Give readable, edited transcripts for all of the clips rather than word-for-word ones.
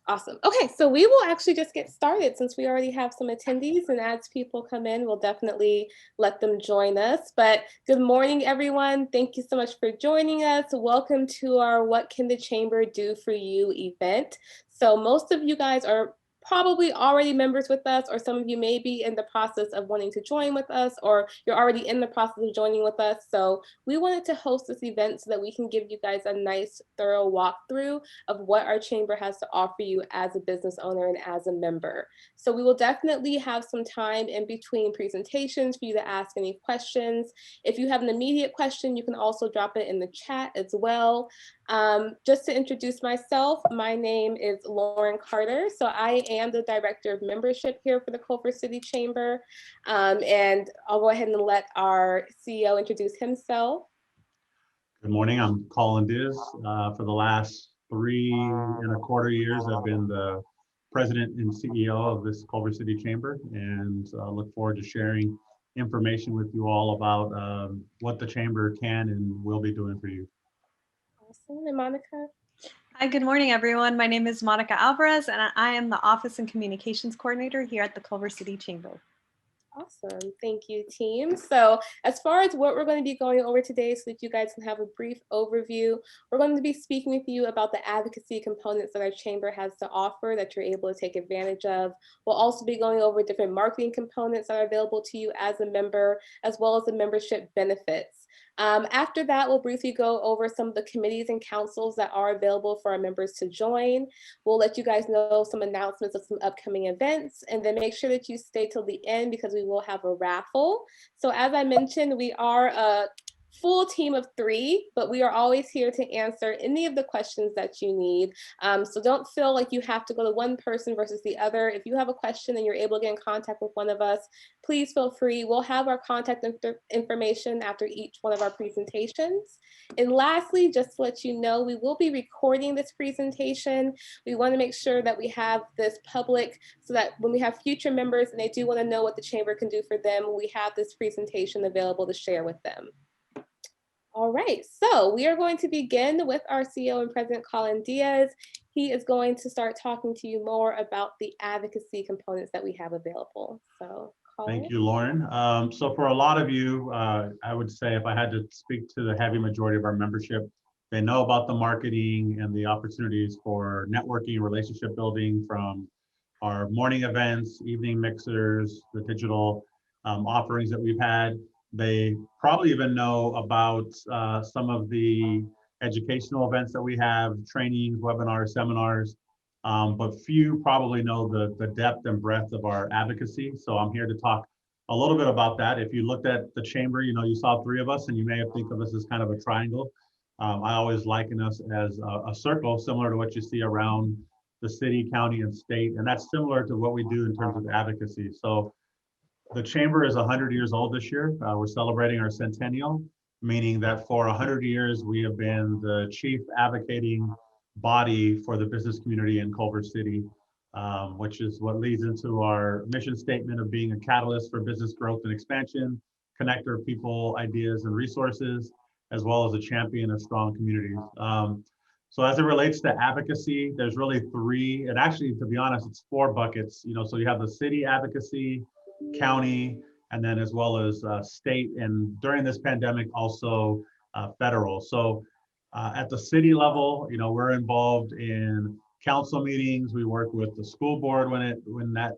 Awesome. Okay, so we will actually just get started since we already have some attendees, and as people come in, we'll definitely let them join us. But good morning, everyone. Thank you so much for joining us. Welcome to our What Can the Chamber Do for You event. So most of you guys are probably already members with us, or some of you may be in the process of wanting to join with us, or you're already in the process of joining with us. So we wanted to host this event so that we can give you guys a nice, thorough walkthrough of what our chamber has to offer you as a business owner and as a member. So we will definitely have some time in between presentations for you to ask any questions. If you have an immediate question, you can also drop it in the chat as well. Just to introduce myself, my name is Lauren Carter. So I am the Director of Membership here for the Culver City Chamber. And I'll go ahead and let our CEO introduce himself. Good morning, I'm Colin Diz. For the last 3.25 years, I've been the president and CEO of this Culver City Chamber, and look forward to sharing information with you all about what the Chamber can and will be doing for you. Awesome. And Monica? Hi, good morning, everyone. My name is Monica Alvarez, and I am the Office and Communications Coordinator here at the Culver City Chamber. Awesome. Thank you, team. So as far as what we're going to be going over today, so that you guys can have a brief overview, we're going to be speaking with you about the advocacy components that our chamber has to offer that you're able to take advantage of. We'll also be going over different marketing components that are available to you as a member, as well as the membership benefits. After that, we'll briefly go over some of the committees and councils that are available for our members to join. We'll let you guys know some announcements of some upcoming events, and then make sure that you stay till the end because we will have a raffle. So as I mentioned, we are a full team of 3, but we are always here to answer any of the questions that you need. So don't feel like you have to go to one person versus the other. If you have a question and you're able to get in contact with one of us, please feel free. We'll have our contact information after each one of our presentations. And lastly, just to let you know, we will be recording this presentation. We want to make sure that we have this public so that when we have future members and they do want to know what the chamber can do for them, we have this presentation available to share with them. All right, so we are going to begin with our CEO and President Colin Diaz. He is going to start talking to you more about the advocacy components that we have available. So, Colin. Thank you, Lauren. So for a lot of you, I would say if I had to speak to the heavy majority of our membership, they know about the marketing and the opportunities for networking, relationship building from our morning events, evening mixers, the digital offerings that we've had. They probably even know about some of the educational events that we have, trainings, webinars, seminars, but few probably know the depth and breadth of our advocacy. So I'm here to talk a little bit about that. If you looked at the chamber, you know, you saw 3 of us and you may have think of us as kind of a triangle. I always liken us as a circle, similar to what you see around the city, county, and state. And that's similar to what we do in terms of advocacy. So the chamber is 100 years old this year. We're celebrating our centennial, meaning that for 100 years, we have been the chief advocating body for the business community in Culver City, which is what leads into our mission statement of being a catalyst for business growth and expansion, connector of people, ideas, and resources, as well as a champion of strong communities. So as it relates to advocacy, there's really 3, and actually, to be honest, it's 4 buckets. You know, so you have the city advocacy, county, and then as well as state, and during this pandemic, also federal. So at the city level, you know, we're involved in council meetings. We work with the school board when that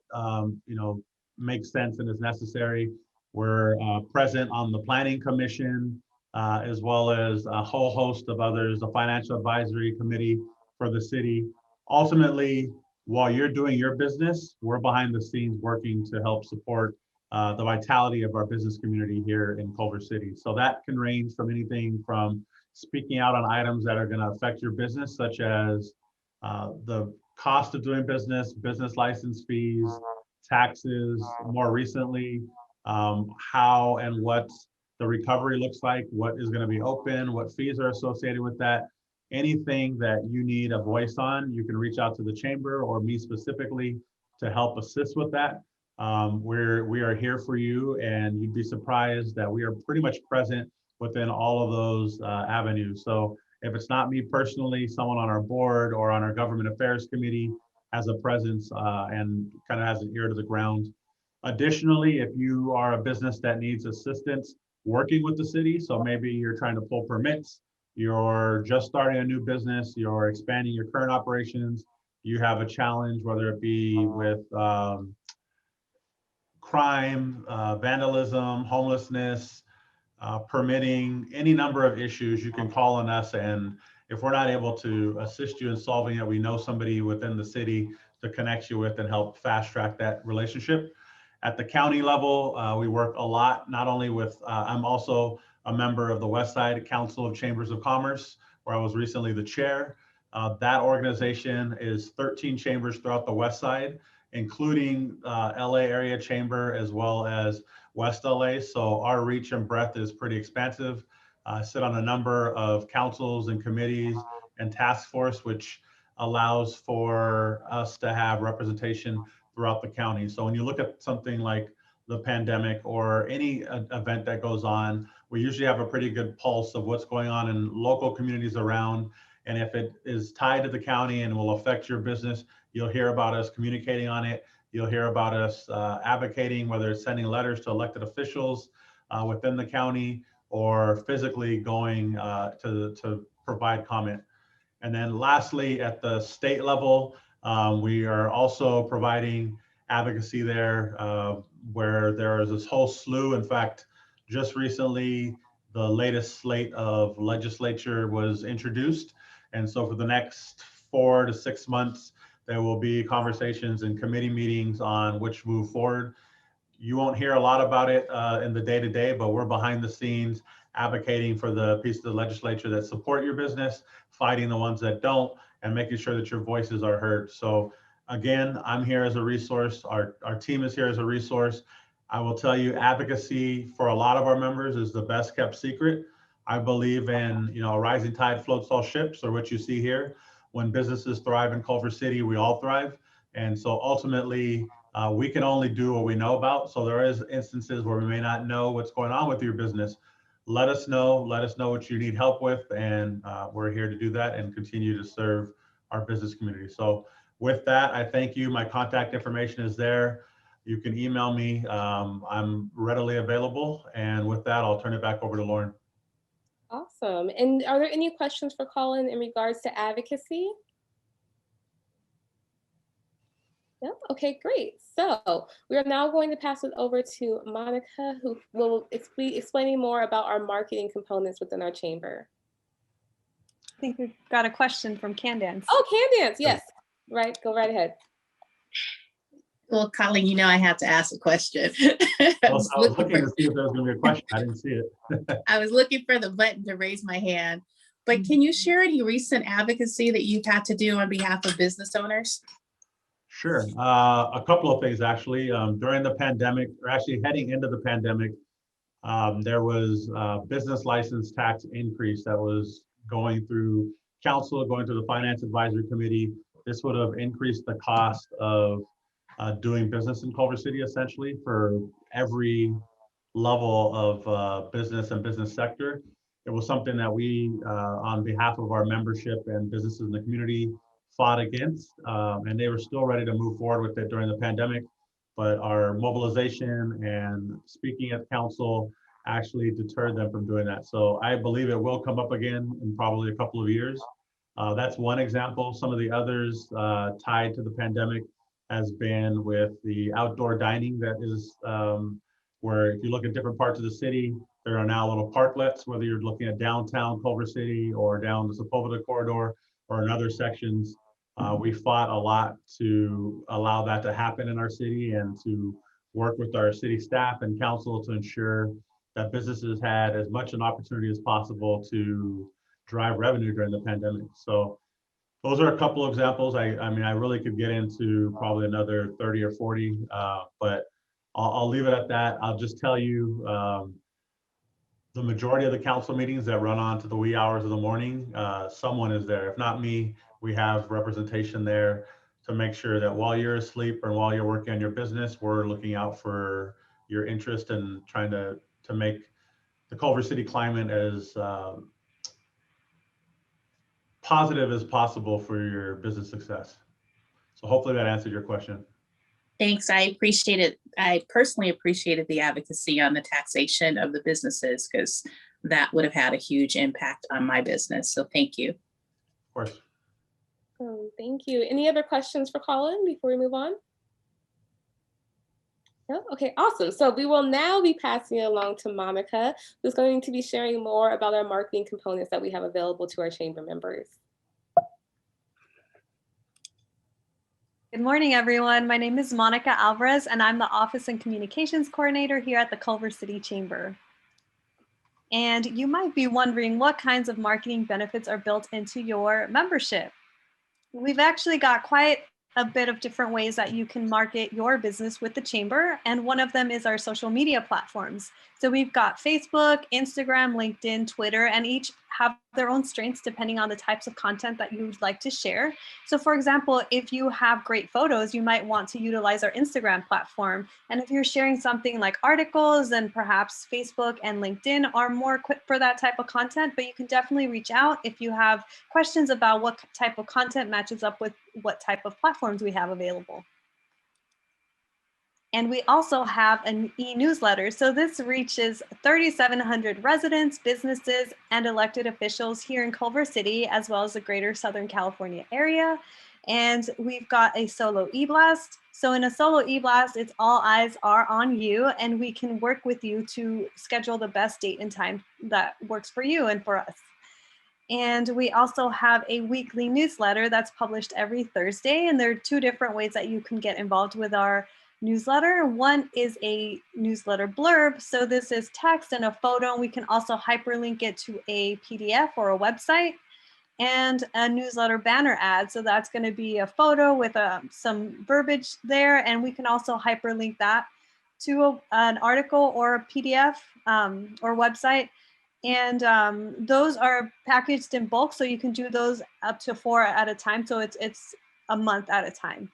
you know, makes sense and is necessary. We're present on the planning commission, as well as a whole host of others, the financial advisory committee for the city. Ultimately, while you're doing your business, we're behind the scenes working to help support the vitality of our business community here in Culver City. So that can range from anything from speaking out on items that are going to affect your business, such as the cost of doing business, business license fees, taxes, more recently, how and what the recovery looks like, what is going to be open, what fees are associated with that. Anything that you need a voice on, you can reach out to the chamber or me specifically to help assist with that. We are here for you, and you'd be surprised that we are pretty much present within all of those avenues. So if it's not me personally, someone on our board or on our government affairs committee, has a presence and kind of has an ear to the ground. Additionally, if you are a business that needs assistance working with the city, so maybe you're trying to pull permits, you're just starting a new business, you're expanding your current operations, you have a challenge, whether it be with crime, vandalism, homelessness, permitting, any number of issues, you can call on us. And if we're not able to assist you in solving it, we know somebody within the city to connect you with and help fast track that relationship. At the county level, we work a lot, not only with, I'm also a member of the West Side Council of Chambers of Commerce, where I was recently the chair. That organization is 13 chambers throughout the West Side, including LA area chamber as well as West LA. So our reach and breadth is pretty expansive. I sit on a number of councils and committees and task force, which allows for us to have representation throughout the county. So when you look at something like the pandemic or any event that goes on, we usually have a pretty good pulse of what's going on in local communities around. And if it is tied to the county and will affect your business, you'll hear about us communicating on it. You'll hear about us advocating, whether it's sending letters to elected officials within the county or physically going to provide comment. And then lastly, at the state level, we are also providing advocacy there where there is this whole slew. In fact, just recently, the latest slate of legislature was introduced. And so for the next 4 to 6 months, there will be conversations and committee meetings on which move forward. You won't hear a lot about it in the day-to-day, but we're behind the scenes advocating for the pieces of the legislature that support your business, fighting the ones that don't, and making sure that your voices are heard. So again, I'm here as a resource. Our team is here as a resource. I will tell you, advocacy for a lot of our members is the best kept secret. I believe in, a rising tide floats all ships, or what you see here. When businesses thrive in Culver City, we all thrive. And so ultimately, we can only do what we know about. So there is instances where we may not know what's going on with your business. Let us know what you need help with. And we're here to do that and continue to serve our business community. So with that, I thank you. My contact information is there. You can email me. I'm readily available. And with that, I'll turn it back over to Lauren. Awesome. And are there any questions for Colin in regards to advocacy? No? Okay, great. So we are now going to pass it over to Monica, who will be explaining more about our marketing components within our chamber. I think we've got a question from Candance. Oh, Candance, yes. Right, go right ahead. Well, Colin, I have to ask a question. I was looking to see if there was going to be a question. I didn't see it. I was looking for the button to raise my hand. But can you share any recent advocacy that you've had to do on behalf of business owners? Sure. A couple of things, actually. During the pandemic, or actually heading into the pandemic, there was a business license tax increase that was going through council, going through the Finance Advisory Committee. This would have increased the cost of doing business in Culver City, essentially, for every level of business and business sector. It was something that we, on behalf of our membership and businesses in the community, fought against, and they were still ready to move forward with it during the pandemic. But our mobilization and speaking at council actually deterred them from doing that. So I believe it will come up again in probably a couple of years. That's one example. Some of the others tied to the pandemic has been with the outdoor dining that is where if you look at different parts of the city, there are now little parklets, whether you're looking at downtown Culver City or down the Sepulveda corridor or in other sections. We fought a lot to allow that to happen in our city and to work with our city staff and council to ensure that businesses had as much an opportunity as possible to drive revenue during the pandemic. So those are a couple of examples. I mean, I really could get into probably another 30 or 40, but I'll leave it at that. I'll just tell you, the majority of the council meetings that run on to the wee hours of the morning, someone is there. If not me, we have representation there to make sure that while you're asleep or while you're working on your business, we're looking out for your interest and trying to make the Culver City climate as positive as possible for your business success. So hopefully that answered your question. Thanks. I appreciate it. I personally appreciated the advocacy on the taxation of the businesses because that would have had a huge impact on my business. So thank you. Of course. Thank you. Any other questions for Colin before we move on? No? Okay, awesome. So we will now be passing it along to Monica, who's going to be sharing more about our marketing components that we have available to our chamber members. Good morning, everyone. My name is Monica Alvarez, and I'm the Office and Communications Coordinator here at the Culver City Chamber. And you might be wondering what kinds of marketing benefits are built into your membership. We've actually got quite a bit of different ways that you can market your business with the chamber, and one of them is our social media platforms. So we've got Facebook, Instagram, LinkedIn, Twitter, and each have their own strengths depending on the types of content that you would like to share. So for example, if you have great photos, you might want to utilize our Instagram platform. And if you're sharing something like articles, then perhaps Facebook and LinkedIn are more equipped for that type of content, but you can definitely reach out if you have questions about what type of content matches up with what type of platforms we have available. And we also have an e-newsletter. So this reaches 3,700 residents, businesses, and elected officials here in Culver City, as well as the greater Southern California area. And we've got a solo e-blast. So in a solo e-blast, it's all eyes are on you, and we can work with you to schedule the best date and time that works for you and for us. And we also have a weekly newsletter that's published every Thursday. And there are two different ways that you can get involved with our newsletter. One is a newsletter blurb. So this is text and a photo. We can also hyperlink it to a PDF or a website, and a newsletter banner ad. So that's going to be a photo with some verbiage there. And we can also hyperlink that to an article or a PDF or website. And those are packaged in bulk. So you can do those up to 4 at a time. So it's a month at a time.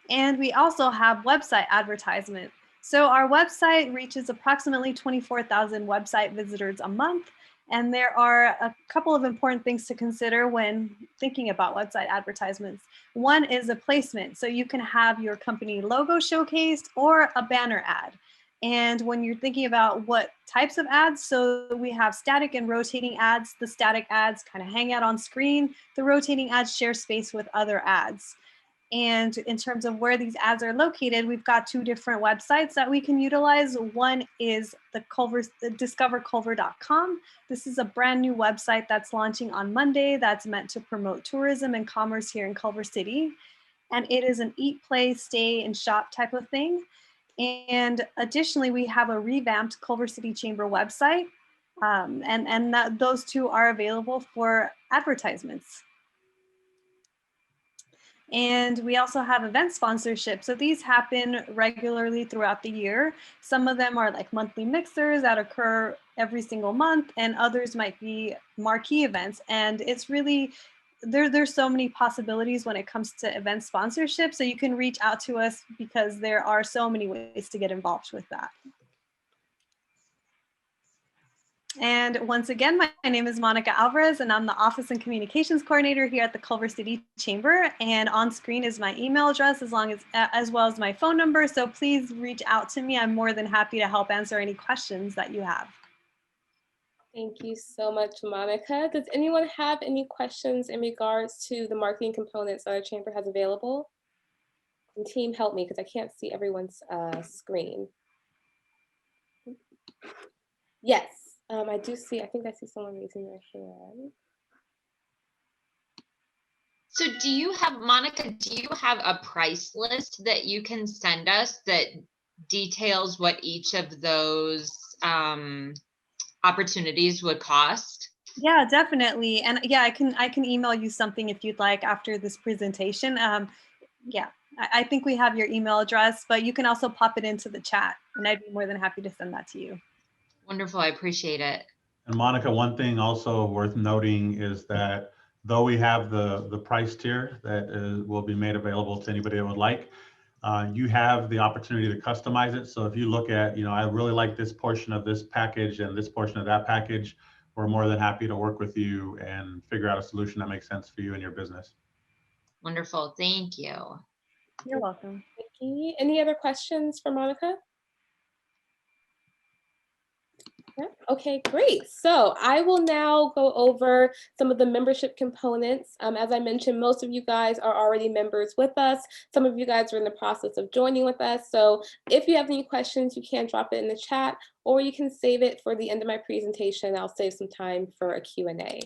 And we also have website advertisement. So our website reaches approximately 24,000 website visitors a month. And there are a couple of important things to consider when thinking about website advertisements. One is a placement. So you can have your company logo showcased or a banner ad. And when you're thinking about what types of ads, so we have static and rotating ads. The static ads kind of hang out on screen. The rotating ads share space with other ads. And in terms of where these ads are located, we've got two different websites that we can utilize. One is the discoverculver.com. This is a brand new website that's launching on Monday that's meant to promote tourism and commerce here in Culver City. And it is an eat, play, stay, and shop type of thing. And additionally, we have a revamped Culver City Chamber website. Those two are available for advertisements. And we also have event sponsorships. So these happen regularly throughout the year. Some of them are like monthly mixers that occur every single month, and others might be marquee events. And it's really, there's so many possibilities when it comes to event sponsorship. So you can reach out to us because there are so many ways to get involved with that. And once again, my name is Monica Alvarez, and I'm the Office and Communications Coordinator here at the Culver City Chamber. And on screen is my email address as well as my phone number. So please reach out to me. I'm more than happy to help answer any questions that you have. Thank you so much, Monica. Does anyone have any questions in regards to the marketing components that our chamber has available? And team, help me because I can't see everyone's screen. Yes. I do see, I think I see someone raising their hand. So do you have, Monica, do you have a price list that you can send us that details what each of those opportunities would cost? Yeah, definitely. And yeah, I can email you something if you'd like after this presentation. Yeah, I think we have your email address, but you can also pop it into the chat, and I'd be more than happy to send that to you. Wonderful, I appreciate it. And Monica, one thing also worth noting is that though we have the price tier that will be made available to anybody that would like, you have the opportunity to customize it. So if you look at, I really like this portion of this package and this portion of that package, we're more than happy to work with you and figure out a solution that makes sense for you and your business. Wonderful. Thank you. You're welcome. Nikki, any other questions for Monica? Yeah. Okay, great. So I will now go over some of the membership components. As I mentioned, most of you guys are already members with us. Some of you guys are in the process of joining with us. So if you have any questions, you can drop it in the chat, or you can save it for the end of my presentation. I'll save some time for a Q&A.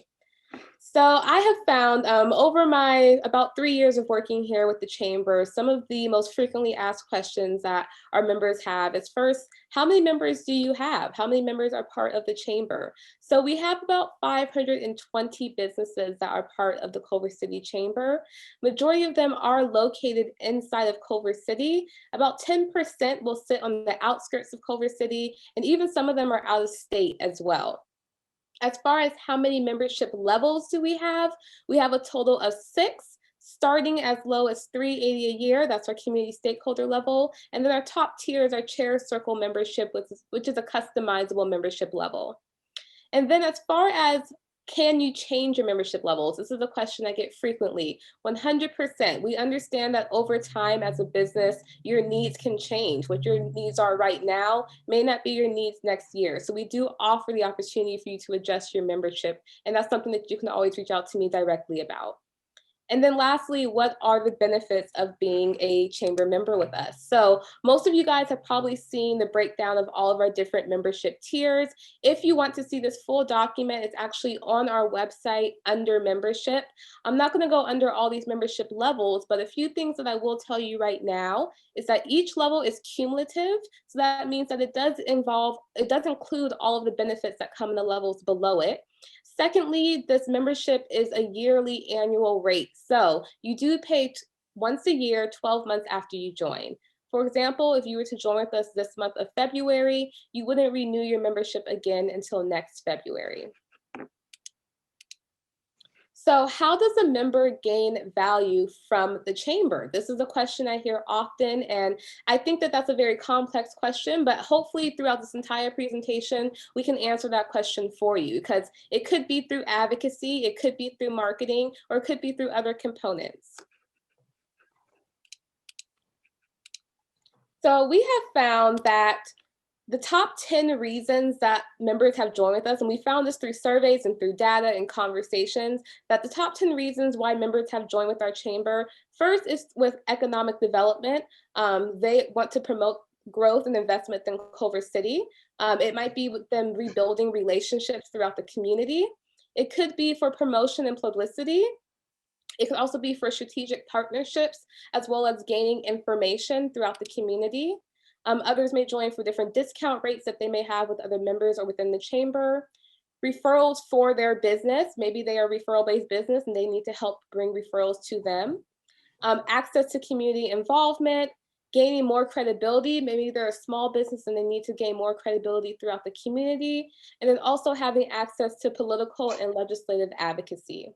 So I have found over my about 3 years of working here with the Chamber, some of the most frequently asked questions that our members have is, first, how many members do you have? How many members are part of the Chamber? So we have about 520 businesses that are part of the Culver City Chamber. Majority of them are located inside of Culver City. About 10% will sit on the outskirts of Culver City, and even some of them are out of state as well. As far as how many membership levels do we have a total of 6, starting as low as $380 a year. That's our community stakeholder level. And then our top tier is our chair circle membership, which is a customizable membership level. And then as far as can you change your membership levels? This is a question I get frequently. 100%. We understand that over time as a business, your needs can change. What your needs are right now may not be your needs next year. So we do offer the opportunity for you to adjust your membership. And that's something that you can always reach out to me directly about. And then lastly, what are the benefits of being a Chamber member with us? So most of you guys have probably seen the breakdown of all of our different membership tiers. If you want to see this full document, it's actually on our website under membership. I'm not going to go under all these membership levels, but a few things that I will tell you right now is that each level is cumulative. So that means that it does include all of the benefits that come in the levels below it. Secondly, this membership is a yearly annual rate. So you do pay once a year, 12 months after you join. For example, if you were to join with us this month of February, you wouldn't renew your membership again until next February. So how does a member gain value from the Chamber? This is a question I hear often, and I think that that's a very complex question, but hopefully throughout this entire presentation, we can answer that question for you, because it could be through advocacy, it could be through marketing, or it could be through other components. So we have found that the top 10 reasons that members have joined with us, and we found this through surveys and through data and conversations, that the top 10 reasons why members have joined with our Chamber, first is with economic development. They want to promote growth and investment in Culver City. It might be with them rebuilding relationships throughout the community. It could be for promotion and publicity. It could also be for strategic partnerships, as well as gaining information throughout the community. Others may join for different discount rates that they may have with other members or within the Chamber. Referrals for their business. Maybe they are a referral-based business and they need to help bring referrals to them. Access to community involvement, gaining more credibility. Maybe they're a small business and they need to gain more credibility throughout the community. And then also having access to political and legislative advocacy.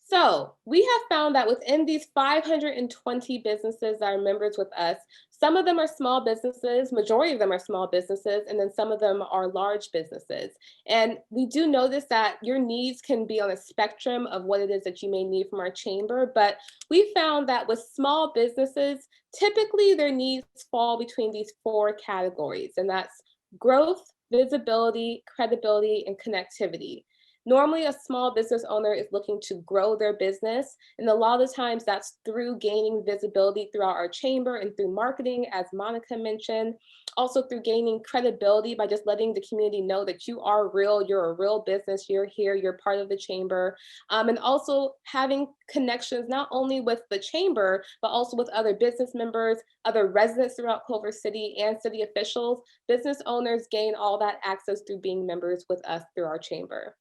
So we have found that within these 520 businesses that are members with us, some of them are small businesses, majority of them are small businesses, and then some of them are large businesses. And we do notice that your needs can be on a spectrum of what it is that you may need from our Chamber, but we found that with small businesses, typically their needs fall between these 4 categories, and that's growth, visibility, credibility, and connectivity. Normally, a small business owner is looking to grow their business, and a lot of times that's through gaining visibility throughout our Chamber and through marketing, as Monica mentioned. Also through gaining credibility by just letting the community know that you are real, you're a real business, you're here, you're part of the Chamber. And also having connections not only with the Chamber, but also with other business members, other residents throughout Culver City, and city officials. Business owners gain all that access through being members with us through our Chamber.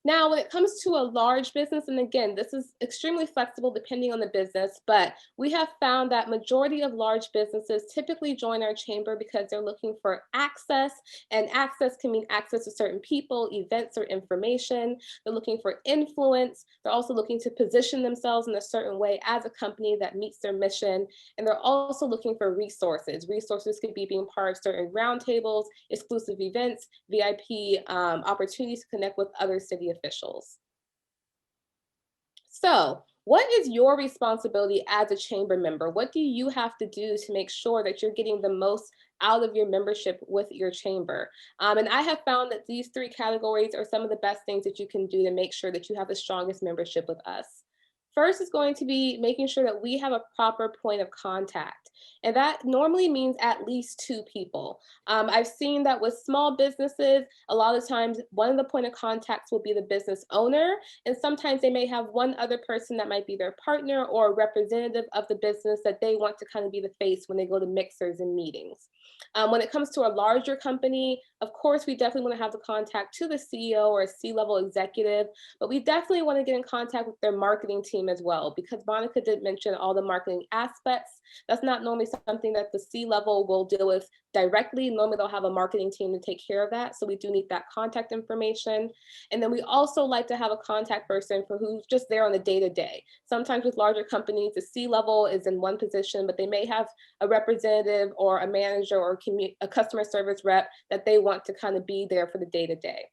Now, when it comes to a large business, and again, this is extremely flexible depending on the business, but we have found that majority of large businesses typically join our Chamber because they're looking for access, and access can mean access to certain people, events, or information. They're looking for influence. They're also looking to position themselves in a certain way as a company that meets their mission. And they're also looking for resources. Resources could be being part of certain roundtables, exclusive events, VIP opportunities to connect with other city city officials. So what is your responsibility as a chamber member? What do you have to do to make sure that you're getting the most out of your membership with your chamber? And I have found that these 3 categories are some of the best things that you can do to make sure that you have the strongest membership with us. First is going to be making sure that we have a proper point of contact. And that normally means at least 2 people. I've seen that with small businesses, a lot of times one of the point of contacts will be the business owner, and sometimes they may have one other person that might be their partner or a representative of the business that they want to kind of be the face when they go to mixers and meetings. When it comes to a larger company, of course, we definitely want to have the contact to the CEO or a C-level executive, but we definitely want to get in contact with their marketing team as well, because Monica did mention all the marketing aspects. That's not normally something that the C-level will deal with directly. Normally they'll have a marketing team to take care of that. So we do need that contact information. And then we also like to have a contact person for who's just there on the day-to-day. Sometimes with larger companies, the C-level is in one position, but they may have a representative or a manager or a customer service rep that they want to kind of be there for the day-to-day.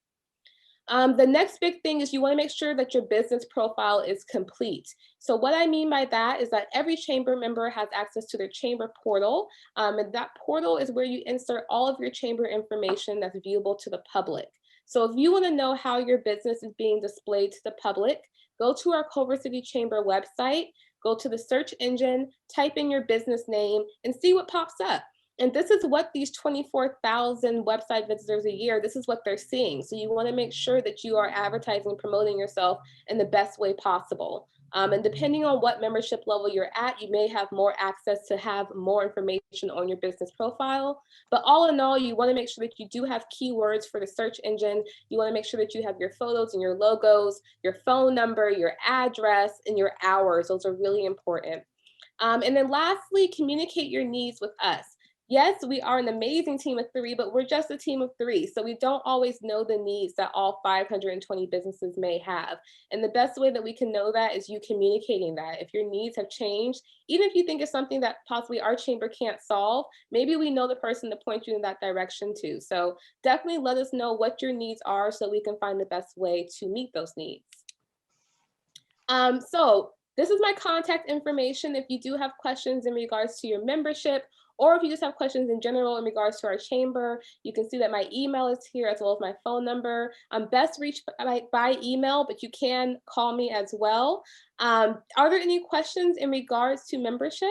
The next big thing is you want to make sure that your business profile is complete. So what I mean by that is that every chamber member has access to their chamber portal. And that portal is where you insert all of your chamber information that's viewable to the public. So if you want to know how your business is being displayed to the public, go to our Culver City Chamber website, go to the search engine, type in your business name, and see what pops up. And this is what these 24,000 website visitors a year, this is what they're seeing. So you want to make sure that you are advertising, promoting yourself in the best way possible. And depending on what membership level you're at, you may have more access to have more information on your business profile. But all in all, you want to make sure that you do have keywords for the search engine. You want to make sure that you have your photos and your logos, your phone number, your address, and your hours. Those are really important. And then lastly, communicate your needs with us. Yes, we are an amazing team of 3, but we're just a team of 3. So we don't always know the needs that all 520 businesses may have. And the best way that we can know that is you communicating that. If your needs have changed, even if you think it's something that possibly our chamber can't solve, maybe we know the person to point you in that direction to. So definitely let us know what your needs are so we can find the best way to meet those needs. So this is my contact information. If you do have questions in regards to your membership, or if you just have questions in general in regards to our chamber, you can see that my email is here as well as my phone number. I'm best reached by email, but you can call me as well. Are there any questions in regards to membership?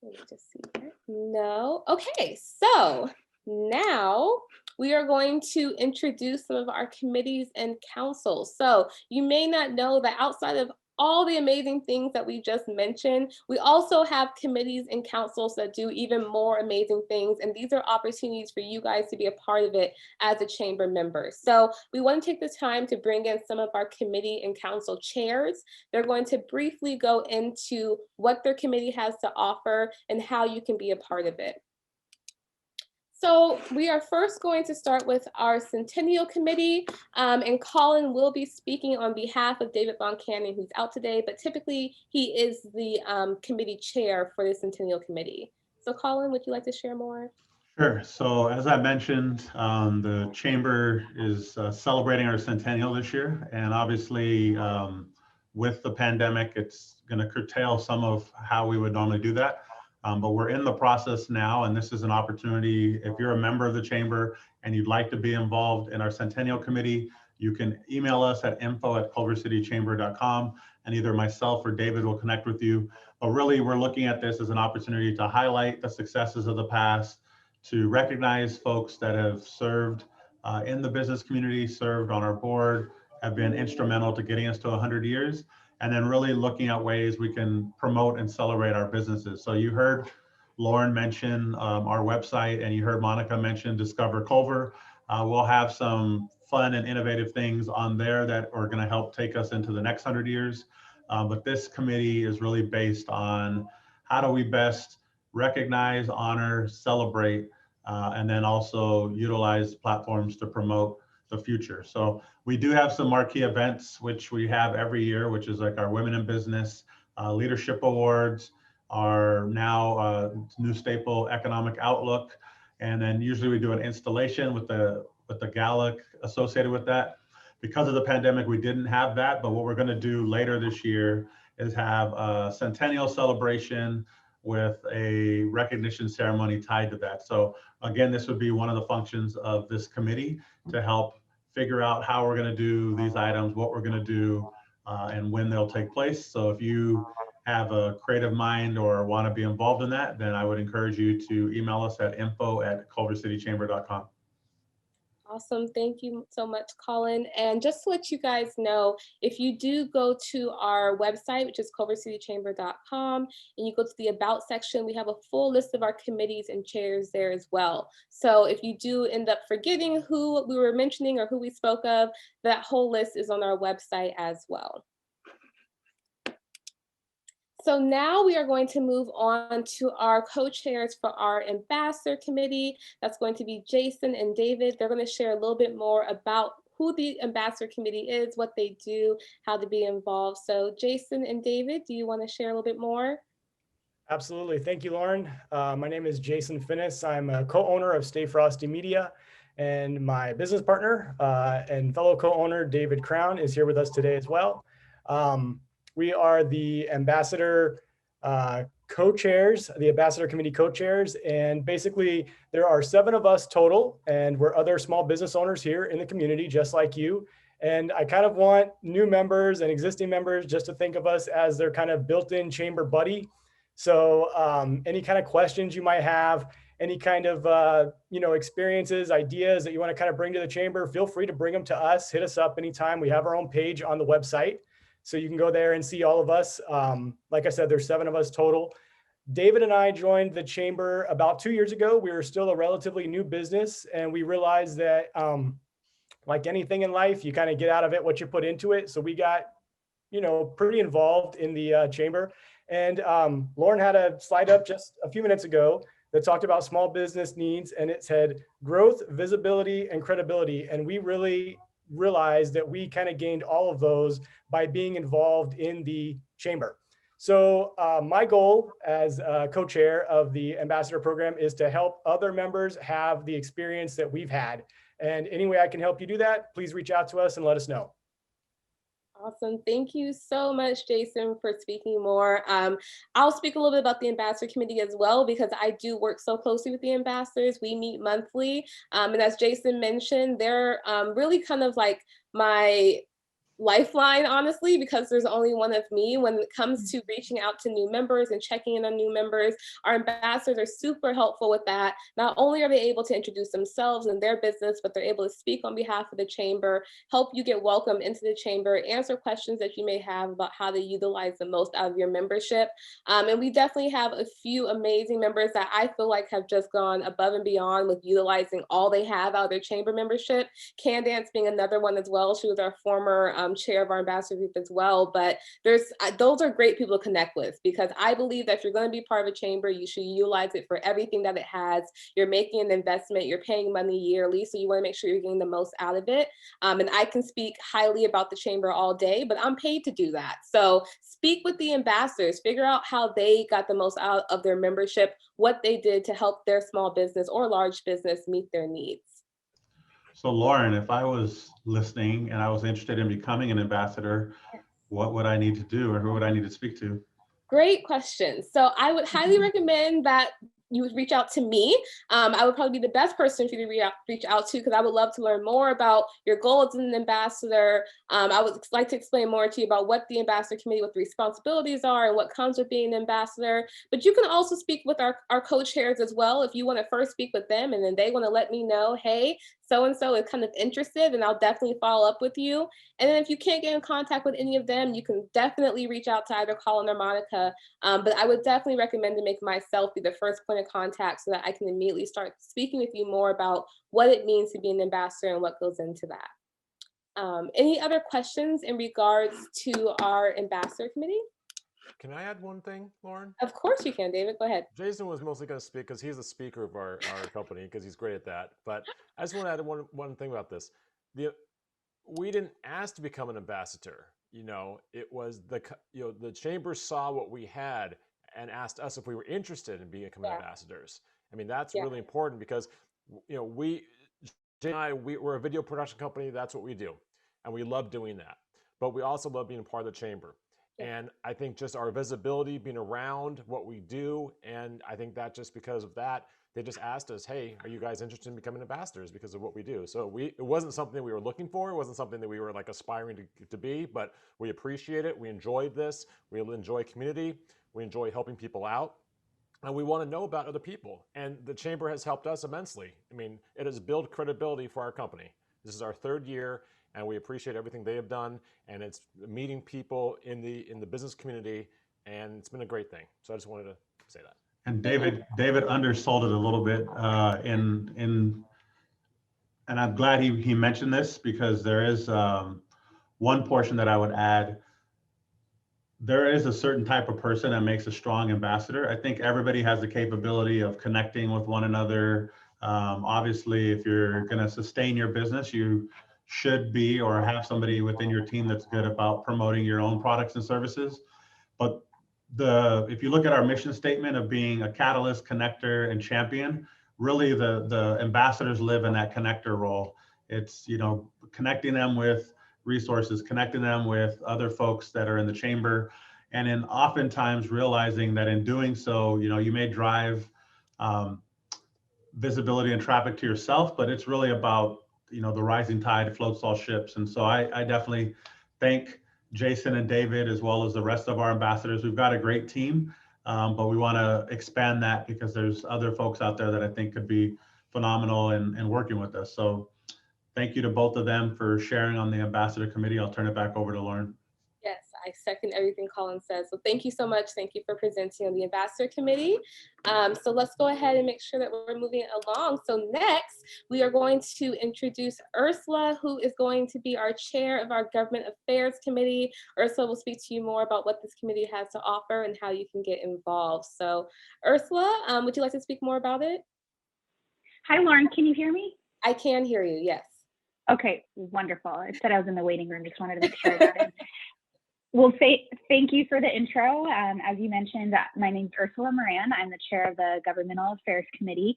Let me just see here. No. Okay, so now we are going to introduce some of our committees and councils. So you may not know that outside of all the amazing things that we just mentioned, we also have committees and councils that do even more amazing things. And these are opportunities for you guys to be a part of it as a chamber member. So we want to take the time to bring in some of our committee and council chairs. They're going to briefly go into what their committee has to offer and how you can be a part of it. So we are first going to start with our Centennial Committee, and Colin will be speaking on behalf of David Von Cannon, who's out today, but typically he is the committee chair for the Centennial Committee. So Colin, would you like to share more? Sure. So as I mentioned, the Chamber is celebrating our centennial this year, and obviously with the pandemic, it's going to curtail some of how we would normally do that. But we're in the process now, and this is an opportunity. If you're a member of the Chamber and you'd like to be involved in our Centennial Committee, you can email us at info@culvercitychamber.com, and either myself or David will connect with you. But really, we're looking at this as an opportunity to highlight the successes of the past, to recognize folks that have served in the business community, served on our board, have been instrumental to getting us to 100 years. And then really looking at ways we can promote and celebrate our businesses. So you heard Lauren mention our website, and you heard Monica mention Discover Culver. We'll have some fun and innovative things on there that are going to help take us into the next 100 years. But this committee is really based on how do we best recognize, honor, celebrate, and then also utilize platforms to promote the future. So we do have some marquee events, which we have every year, which is like our Women in Business Leadership Awards, our now new staple Economic Outlook. And then usually we do an installation with the with the gala associated with that. Because of the pandemic, we didn't have that, but what we're going to do later this year is have a centennial celebration with a recognition ceremony tied to that. So again, this would be one of the functions of this committee to help figure out how we're going to do these items, what we're going to do, and when they'll take place. So if you have a creative mind or want to be involved in that, then I would encourage you to email us at info@culvercitychamber.com. Awesome. Thank you so much, Colin. And just to let you guys know, if you do go to our website, which is culvercitychamber.com, and you go to the About section, we have a full list of our committees and chairs there as well. So if you do end up forgetting who we were mentioning or who we spoke of, that whole list is on our website as well. So now we are going to move on to our co-chairs for our ambassador committee. That's going to be Jason and David. They're going to share a little bit more about who the ambassador committee is, what they do, how to be involved. So Jason and David, do you want to share a little bit more? Absolutely. Thank you, Lauren. My name is Jason Finnis. I'm a co-owner of Stay Frosty Media, and my business partner and fellow co-owner, David Crown, is here with us today as well. We are the ambassador co-chairs, the ambassador committee co-chairs, and basically there are 7 of us total, and we're other small business owners here in the community, just like you. And I kind of want new members and existing members just to think of us as their kind of built-in chamber buddy. So any kind of questions you might have, any kind of experiences, ideas that you want to kind of bring to the chamber, feel free to bring them to us. Hit us up anytime. We have our own page on the website, so you can go there and see all of us. Like I said, there's 7 of us total. David and I joined the chamber about 2 years ago. We were still a relatively new business, and we realized that like anything in life, you kind of get out of it what you put into it. So we got, pretty involved in the chamber. And Lauren had a slide up just a few minutes ago that talked about small business needs, and it said growth, visibility, and credibility. And we really realized that we kind of gained all of those by being involved in the chamber. So my goal as co-chair of the ambassador program is to help other members have the experience that we've had. And any way I can help you do that, please reach out to us and let us know. Awesome. Thank you so much, Jason, for speaking more. I'll speak a little bit about the ambassador committee as well, because I do work so closely with the ambassadors. We meet monthly. And as Jason mentioned, they're really kind of like my lifeline, honestly, because there's only one of me. When it comes to reaching out to new members and checking in on new members, our ambassadors are super helpful with that. Not only are they able to introduce themselves and their business, but they're able to speak on behalf of the chamber, help you get welcome into the chamber, answer questions that you may have about how to utilize the most out of your membership. And we definitely have a few amazing members that I feel like have just gone above and beyond with utilizing all they have out of their chamber membership. Candace being another one as well. She was our former chair of our ambassador group as well. But those are great people to connect with, because I believe that if you're going to be part of a chamber, you should utilize it for everything that it has. You're making an investment, you're paying money yearly, so you want to make sure you're getting the most out of it. And I can speak highly about the chamber all day, but I'm paid to do that. So speak with the ambassadors, figure out how they got the most out of their membership, what they did to help their small business or large business meet their needs. So Lauren, if I was listening and I was interested in becoming an ambassador, what would I need to do, or who would I need to speak to? Great question. So I would highly recommend that you would reach out to me. I would probably be the best person for you to reach out to, because I would love to learn more about your goals as an ambassador. I would like to explain more to you about what the ambassador committee, what the responsibilities are, and what comes with being an ambassador. But you can also speak with our co-chairs as well. If you want to first speak with them and then they want to let me know, hey, so-and-so is kind of interested, and I'll definitely follow up with you. And then if you can't get in contact with any of them, you can definitely reach out to either Colin or Monica. But I would definitely recommend to make myself be the first point of contact, so that I can immediately start speaking with you more about what it means to be an ambassador and what goes into that. Any other questions in regards to our ambassador committee? Can I add one thing, Lauren? Of course you can, David. Go ahead. Jason was mostly going to speak because he's the speaker of our company, because he's great at that. But I just want to add one thing about this. We didn't ask to become an ambassador. It was the chamber saw what we had and asked us if we were interested in becoming ambassadors. I mean, that's really important, because Jay and I, we're a video production company. That's what we do. And we love doing that. But we also love being part of the chamber. And I think just our visibility, being around what we do, and I think that just because of that, they just asked us, hey, are you guys interested in becoming ambassadors because of what we do? So it wasn't something we were looking for. It wasn't something that we were like aspiring to be, but we appreciate it. We enjoyed this. We enjoy community. We enjoy helping people out. And we want to know about other people. And the chamber has helped us immensely. I mean, it has built credibility for our company. This is our 3rd year, and we appreciate everything they have done. And it's meeting people in the business community, and it's been a great thing. So I just wanted to say that. And David undersold it a little bit and I'm glad he mentioned this, because there is one portion that I would add. There is a certain type of person that makes a strong ambassador. I think everybody has the capability of connecting with one another. Obviously, if you're going to sustain your business, you should be or have somebody within your team that's good about promoting your own products and services. But if you look at our mission statement of being a catalyst, connector, and champion, really the ambassadors live in that connector role. It's, connecting them with resources, connecting them with other folks that are in the chamber, and then oftentimes realizing that in doing so, you may drive visibility and traffic to yourself, but it's really about, the rising tide floats all ships. And so I definitely thank Jason and David, as well as the rest of our ambassadors. We've got a great team, but we want to expand that because there's other folks out there that I think could be phenomenal in working with us. So thank you to both of them for sharing on the ambassador committee. I'll turn it back over to Lauren. Yes, I second everything Colin says. So thank you so much. Thank you for presenting on the ambassador committee. So let's go ahead and make sure that we're moving along. So next, we are going to introduce Ursula, who is going to be our chair of our government affairs committee. Ursula will speak to you more about what this committee has to offer and how you can get involved. So Ursula, would you like to speak more about it? Hi, Lauren, can you hear me? I can hear you, yes. Okay, wonderful. I said I was in the waiting room, just wanted to make sure I got in. Well, thank you for the intro. As you mentioned, my name's Ursula Moran. I'm the chair of the Governmental Affairs Committee.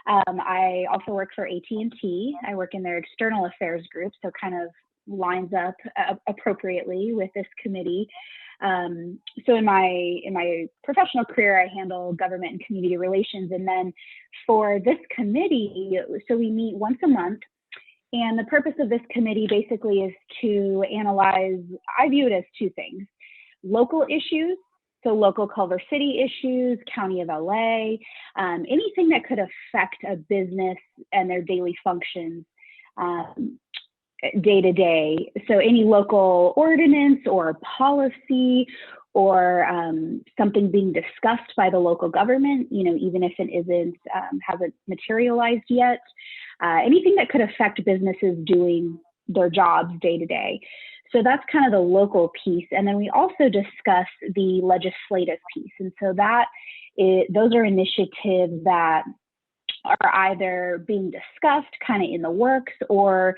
I also work for AT&T. I work in their external affairs group, so kind of lines up appropriately with this committee. So in my professional career, I handle government and community relations. And then for this committee, so we meet once a month. And the purpose of this committee basically is to analyze, I view it as 2 things: local issues, so local Culver City issues, County of LA, anything that could affect a business and their daily functions day to day. So any local ordinance or policy or something being discussed by the local government, even if it hasn't materialized yet. Anything that could affect businesses doing their jobs day to day. So that's kind of the local piece. And then we also discuss the legislative piece. And so those are initiatives that are either being discussed kind of in the works or,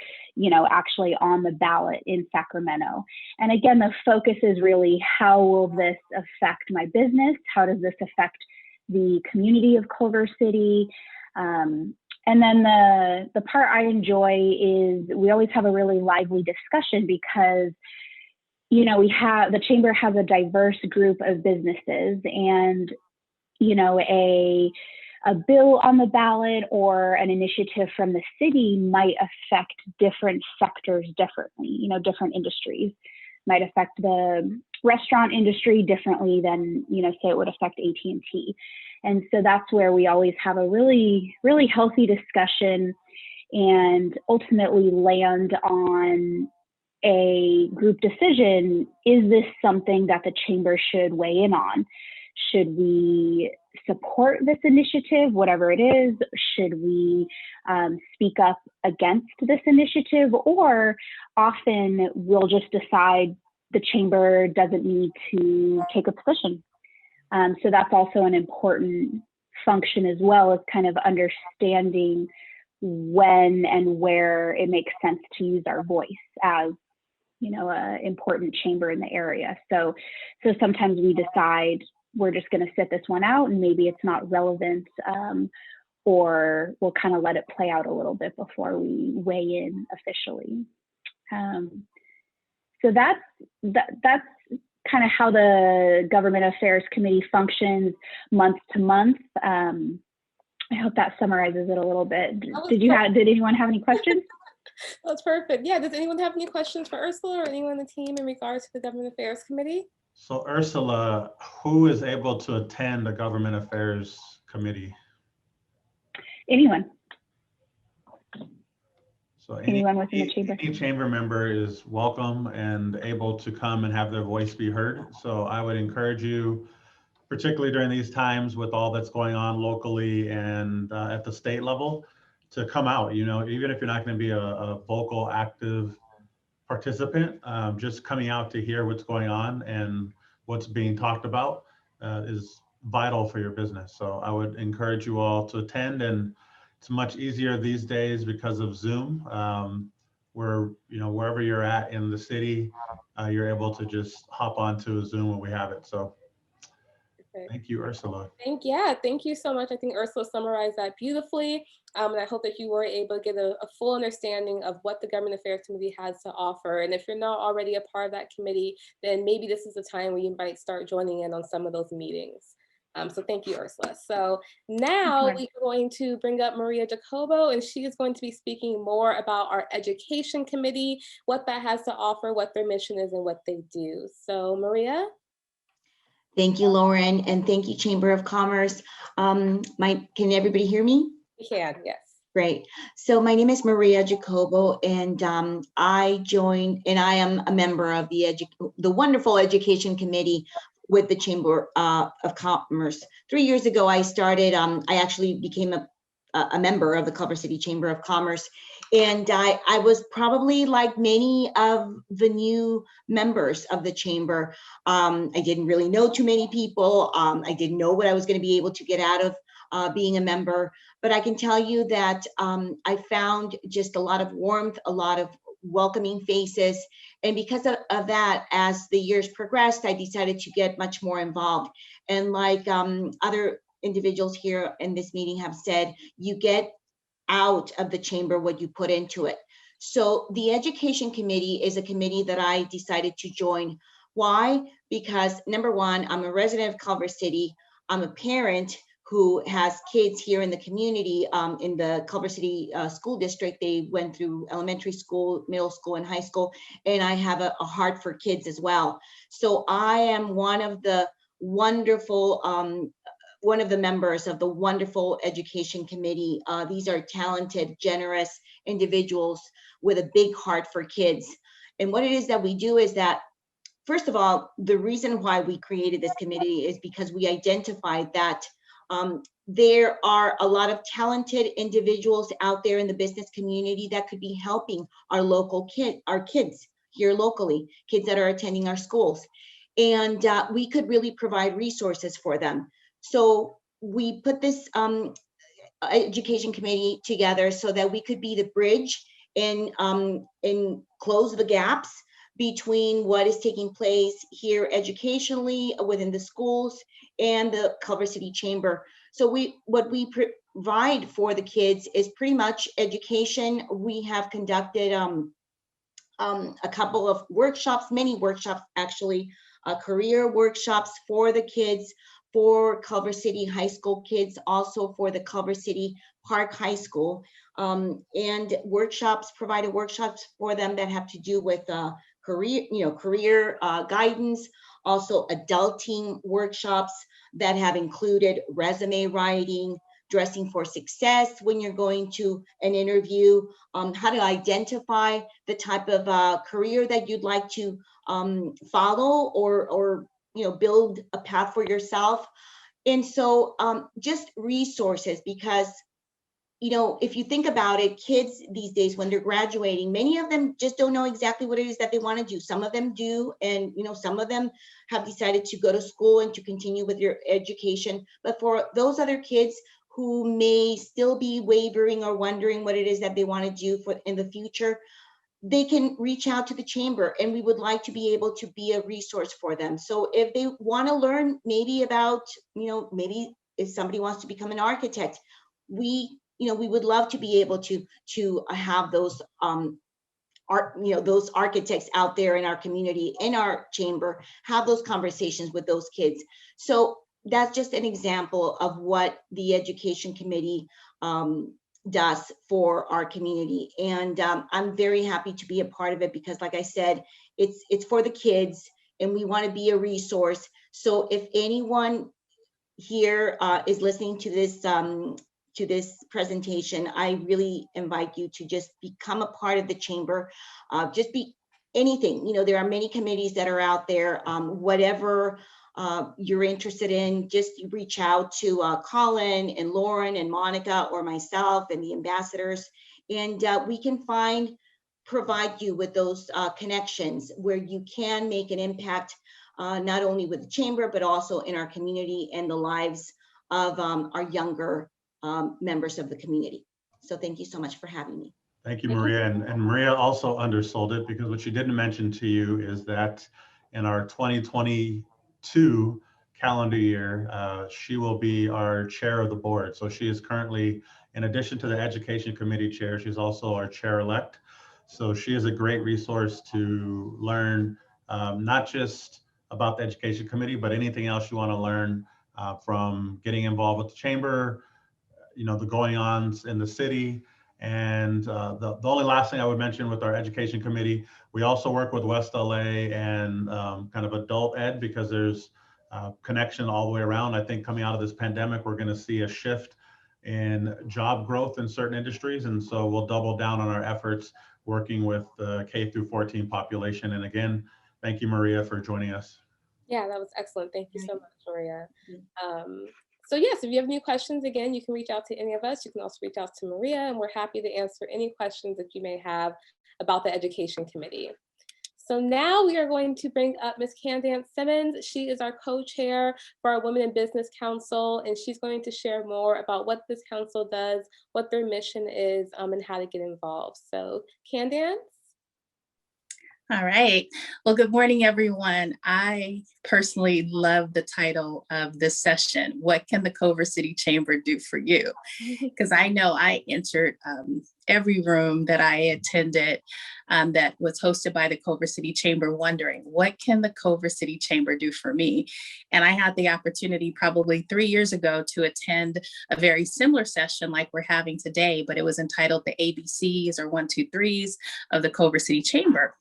actually on the ballot in Sacramento. And again, the focus is really, how will this affect my business? How does this affect the community of Culver City? And then the part I enjoy is we always have a really lively discussion because, the chamber has a diverse group of businesses, and, a bill on the ballot or an initiative from the city might affect different sectors differently. Different industries might affect the restaurant industry differently than, say it would affect AT&T. And so that's where we always have a really, really healthy discussion and ultimately land on a group decision. Is this something that the chamber should weigh in on? Should we support this initiative, whatever it is? Should we speak up against this initiative? Or often we'll just decide the chamber doesn't need to take a position. So that's also an important function, as well as kind of understanding when and where it makes sense to use our voice as, an important chamber in the area. So sometimes we decide we're just going to sit this one out and maybe it's not relevant, or we'll kind of let it play out a little bit before we weigh in officially. So that's kind of how the Government Affairs Committee functions month to month. I hope that summarizes it a little bit. Did anyone have any questions? That's perfect. Yeah, does anyone have any questions for Ursula or anyone on the team in regards to the Government Affairs Committee? So Ursula, who is able to attend the Government Affairs Committee? Anyone. So anyone within the chamber. Any chamber member is welcome and able to come and have their voice be heard. So I would encourage you, particularly during these times with all that's going on locally and at the state level, to come out. You know, even if you're not going to be a vocal, active participant, just coming out to hear what's going on and what's being talked about is vital for your business. So I would encourage you all to attend, and it's much easier these days because of Zoom, where, you know, wherever you're at in the city, you're able to just hop onto Zoom when we have it. So thank you, Ursula. Thank you so much. I think Ursula summarized that beautifully. And I hope that you were able to get a full understanding of what the Government Affairs Committee has to offer. And if you're not already a part of that committee, then maybe this is the time where you might start joining in on some of those meetings. So thank you, Ursula. So now we are going to bring up Maria Jacobo, and she is going to be speaking more about our Education Committee, what that has to offer, what their mission is, and what they do. So Maria? Thank you, Lauren, and thank you, Chamber of Commerce. Can everybody hear me? We can, yes. Great. So my name is Maria Jacobo, and I joined, and I am a member of the wonderful Education Committee with the Chamber of Commerce. 3 years ago, I started, I actually became a member of the Culver City Chamber of Commerce. And I was probably like many of the new members of the chamber. I didn't really know too many people. I didn't know what I was going to be able to get out of being a member. But I can tell you that I found just a lot of warmth, a lot of welcoming faces. And because of that, as the years progressed, I decided to get much more involved. And like other individuals here in this meeting have said, you get out of the chamber what you put into it. So the Education Committee is a committee that I decided to join. Why? Because number one, I'm a resident of Culver City. I'm a parent who has kids here in the community, in the Culver City School District. They went through elementary school, middle school, and high school, and I have a heart for kids as well. So I am one of the wonderful one of the members of the wonderful Education Committee. These are talented, generous individuals with a big heart for kids. And what it is that we do is that, first of all, the reason why we created this committee is because we identified that there are a lot of talented individuals out there in the business community that could be helping our local kids here locally, kids that are attending our schools. And we could really provide resources for them. So we put this Education Committee together so that we could be the bridge and close the gaps between what is taking place here educationally within the schools and the Culver City Chamber. So what we provide for the kids is pretty much education. We have conducted a couple of workshops, many workshops actually, career workshops for the kids, for Culver City High School kids, also for the Culver City Park High School, and provided workshops for them that have to do with career guidance, also adulting workshops that have included resume writing, dressing for success when you're going to an interview, how to identify the type of career that you'd like to follow or build a path for yourself. And so just resources, because if you think about it, kids these days, when they're graduating, many of them just don't know exactly what it is that they want to do. Some of them do, and some of them have decided to go to school and to continue with their education. But for those other kids who may still be wavering or wondering what it is that they want to do in the future, they can reach out to the chamber, and we would like to be able to be a resource for them. So if they want to learn maybe about, maybe if somebody wants to become an architect, we would love to be able to have those those architects out there in our community, in our chamber, have those conversations with those kids. So that's just an example of what the education committee does for our community. And I'm very happy to be a part of it because, like I said, it's for the kids and we want to be a resource. So if anyone here is listening to this presentation, I really invite you to just become a part of the chamber. Just be anything. There are many committees that are out there. Whatever you're interested in, just reach out to Colin and Lauren and Monica or myself and the ambassadors, and we can provide you with those connections where you can make an impact, not only with the chamber, but also in our community and the lives of our younger members of the community. So thank you so much for having me. Thank you, Maria. And Maria also undersold it because what she didn't mention to you is that in our 2022 calendar year, she will be our chair of the board. So she is currently, in addition to the education committee chair, she's also our chair-elect. So she is a great resource to learn not just about the education committee, but anything else you want to learn from getting involved with the chamber, the going-ons in the city. And the only last thing I would mention with our education committee, we also work with West LA and kind of adult ed because there's connection all the way around. I think coming out of this pandemic, we're going to see a shift in job growth in certain industries. And so we'll double down on our efforts working with the K through 14 population. And again, thank you, Maria, for joining us. Yeah, that was excellent. Thank you so much, Maria. So yes, if you have any questions, again, you can reach out to any of us. You can also reach out to Maria, and we're happy to answer any questions that you may have about the Education Committee. So now we are going to bring up Ms. Candace Simmons. She is our co-chair for our Women in Business Council, and she's going to share more about what this council does, what their mission is, and how to get involved. So Candace? All right. Well, good morning, everyone. I personally love the title of this session. What can the Culver City Chamber do for you? Because I know I entered every room that I attended that was hosted by the Culver City Chamber wondering, what can the Culver City Chamber do for me? And I had the opportunity probably 3 years ago to attend a very similar session like we're having today, but it was entitled the ABCs or 1, 2, 3s of the Culver City Chamber.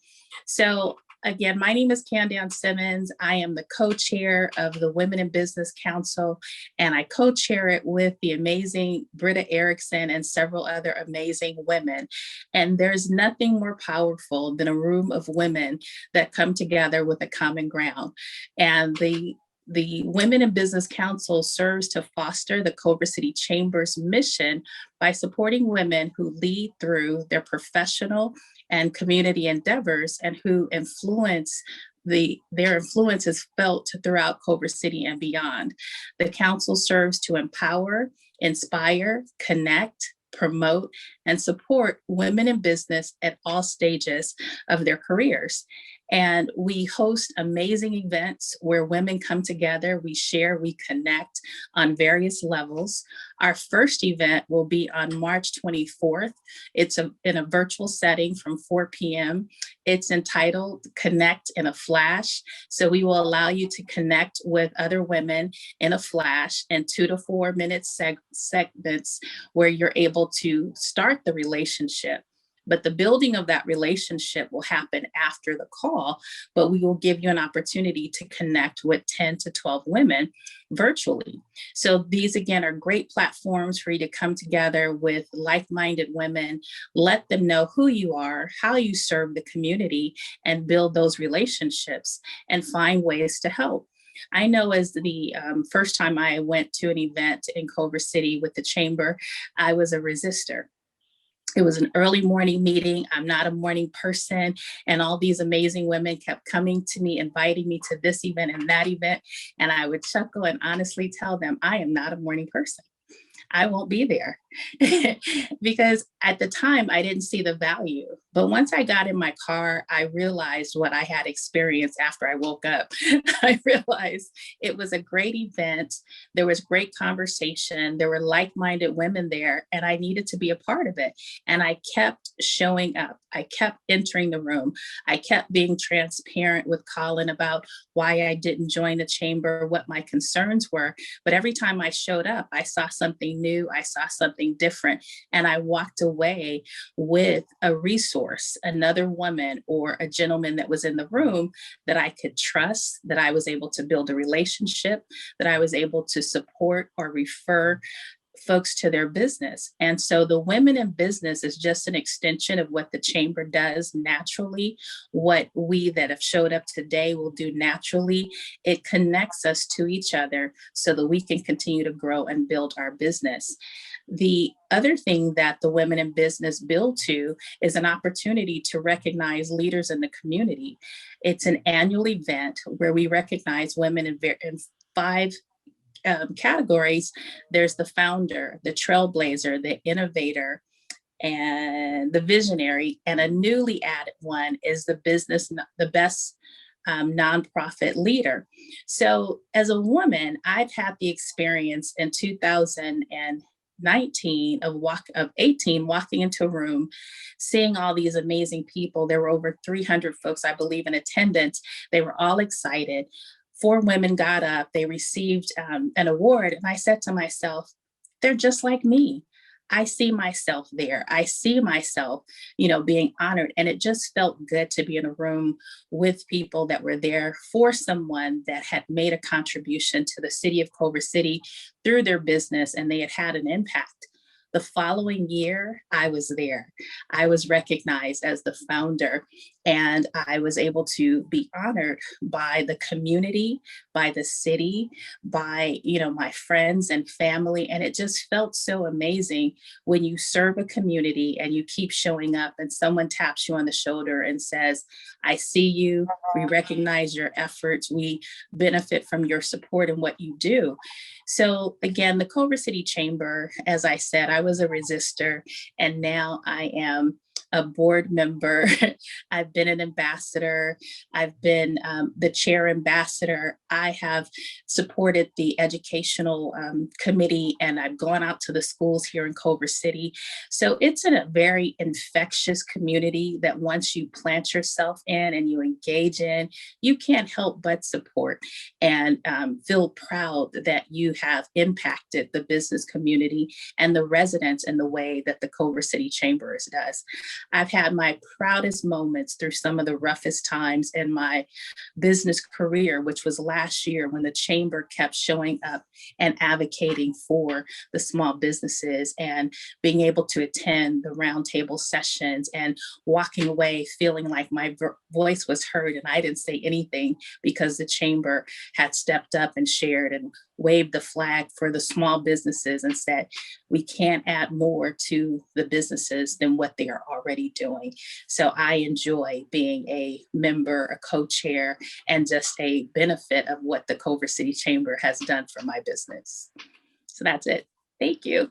So again, my name is Candace Simmons. I am the co-chair of the Women in Business Council, and I co-chair it with the amazing Britta Erickson and several other amazing women. And there's nothing more powerful than a room of women that come together with a common ground. And the Women in Business Council serves to foster the Culver City Chamber's mission by supporting women who lead through their professional and community endeavors and who influence their influence is felt throughout Culver City and beyond. The council serves to empower, inspire, connect, promote, and support women in business at all stages of their careers. And we host amazing events where women come together, we share, we connect on various levels. Our first event will be on March 24th. It's in a virtual setting from 4 p.m. It's entitled Connect in a Flash. So we will allow you to connect with other women in a flash in 2 to 4 minute segments where you're able to start the relationship. But the building of that relationship will happen after the call, but we will give you an opportunity to connect with 10 to 12 women virtually. So these, again, are great platforms for you to come together with like-minded women, let them know who you are, how you serve the community, and build those relationships and find ways to help. I know as the first time I went to an event in Culver City with the chamber, I was a resistor. It was an early morning meeting. I'm not a morning person. And all these amazing women kept coming to me, inviting me to this event and that event. And I would chuckle and honestly tell them, I am not a morning person. I won't be there because at the time I didn't see the value. But once I got in my car, I realized what I had experienced after I woke up. I realized it was a great event. There was great conversation. There were like-minded women there, and I needed to be a part of it. And I kept showing up. I kept entering the room. I kept being transparent with Colin about why I didn't join the chamber, what my concerns were. But every time I showed up, I saw something new. I saw something different. And I walked away with a resource, another woman or a gentleman that was in the room that I could trust, that I was able to build a relationship, that I was able to support or refer folks to their business. And so the Women in Business is just an extension of what the chamber does naturally, what we that have showed up today will do naturally. It connects us to each other so that we can continue to grow and build our business. The other thing that the Women in Business build to is an opportunity to recognize leaders in the community. It's an annual event where we recognize women in 5 categories. There's the founder, the trailblazer, the innovator, and the visionary. And a newly added one is the best nonprofit leader. So as a woman, I've had the experience in 2019 of 18 walking into a room, seeing all these amazing people. There were over 300 folks, I believe, in attendance. They were all excited. 4 women got up, they received an award. And I said to myself, they're just like me. I see myself there. I see myself, being honored. And it just felt good to be in a room with people that were there for someone that had made a contribution to the city of Culver City through their business, and they had had an impact. The following year, I was there. I was recognized as the founder, and I was able to be honored by the community, by the city, by, my friends and family. And it just felt so amazing when you serve a community and you keep showing up and someone taps you on the shoulder and says, I see you, we recognize your efforts, we benefit from your support and what you do. So again, the Culver City Chamber, as I said, I was a resistor, and now I am a board member. I've been an ambassador. I've been the chair ambassador. I have supported the educational committee, and I've gone out to the schools here in Culver City. So it's a very infectious community that once you plant yourself in and you engage in, you can't help but support and feel proud that you have impacted the business community and the residents in the way that the Culver City Chambers does. I've had my proudest moments through some of the roughest times in my business career, which was last year when the chamber kept showing up and advocating for the small businesses and being able to attend the roundtable sessions and walking away feeling like my voice was heard and I didn't say anything because the chamber had stepped up and shared and waved the flag for the small businesses and said, we can't add more to the businesses than what they are already doing. So I enjoy being a member, a co-chair, and just a benefit of what the Culver City Chamber has done for my business. So that's it. Thank you.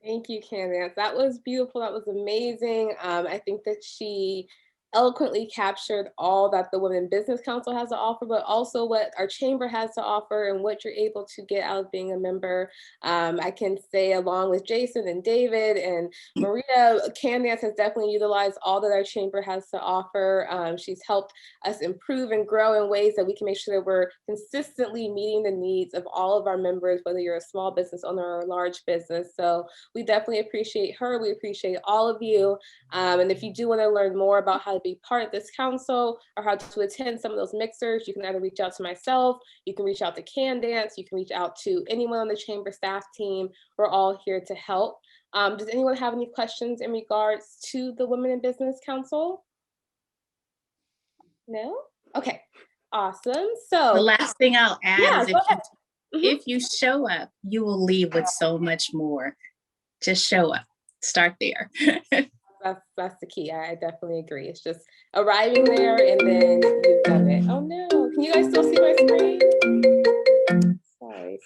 Thank you, Candace. That was beautiful. That was amazing. I think that she eloquently captured all that the Women Business Council has to offer, but also what our chamber has to offer and what you're able to get out of being a member. I can say, along with Jason and David and Maria, Candace has definitely utilized all that our chamber has to offer. She's helped us improve and grow in ways that we can make sure that we're consistently meeting the needs of all of our members, whether you're a small business owner or a large business. So we definitely appreciate her. We appreciate all of you. And if you do want to learn more about how to be part of this council or how to attend some of those mixers, you can either reach out to myself, you can reach out to Candace, you can reach out to anyone on the chamber staff team. We're all here to help. Does anyone have any questions in regards to the Women in Business Council? No? Okay, awesome. So the last thing I'll add is if you show up, you will leave with so much more. Just show up, start there. That's the key. I definitely agree. It's just arriving there and then you've done it. Oh no, can you guys still see my screen? Sorry.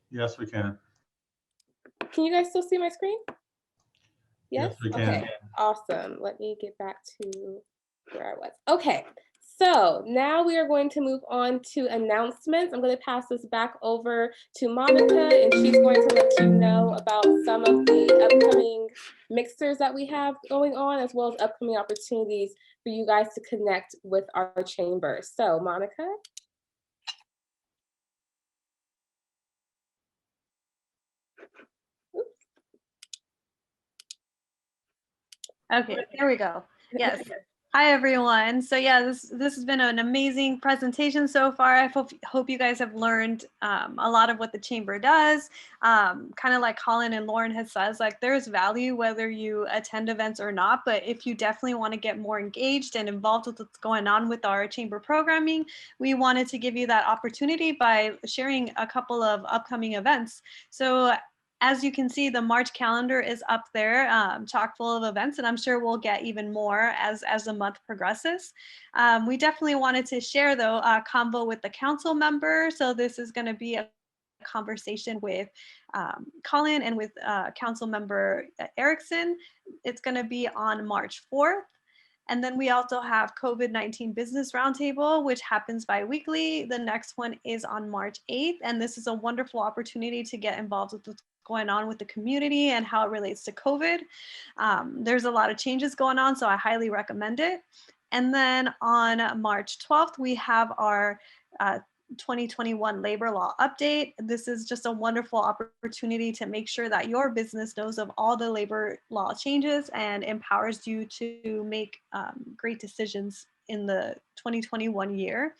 Yes, we can. Can you guys still see my screen? Yes? Yes, we can. Okay, awesome. Let me get back to where I was. Okay, so now we are going to move on to announcements. I'm going to pass this back over to Monica, and she's going to let you know about some of the upcoming mixers that we have going on, as well as upcoming opportunities for you guys to connect with our chamber. So, Monica? Okay, there we go. Yes. Hi, everyone. So yeah, this has been an amazing presentation so far. I hope you guys have learned a lot of what the chamber does. Kind of like Colin and Lauren has says, like there's value whether you attend events or not, but if you definitely want to get more engaged and involved with what's going on with our chamber programming, we wanted to give you that opportunity by sharing a couple of upcoming events. So as you can see, the March calendar is up there, chock full of events, and I'm sure we'll get even more as the month progresses. We definitely wanted to share, though, a convo with the council member. So this is going to be a conversation with Colin and with council member Erickson. It's going to be on March 4th. And then we also have COVID-19 Business Roundtable, which happens bi-weekly. The next one is on March 8th. And this is a wonderful opportunity to get involved with what's going on with the community and how it relates to COVID. There's a lot of changes going on, so I highly recommend it. And then on March 12th, we have our 2021 labor law update. This is just a wonderful opportunity to make sure that your business knows of all the labor law changes and empowers you to make great decisions in the 2021 year.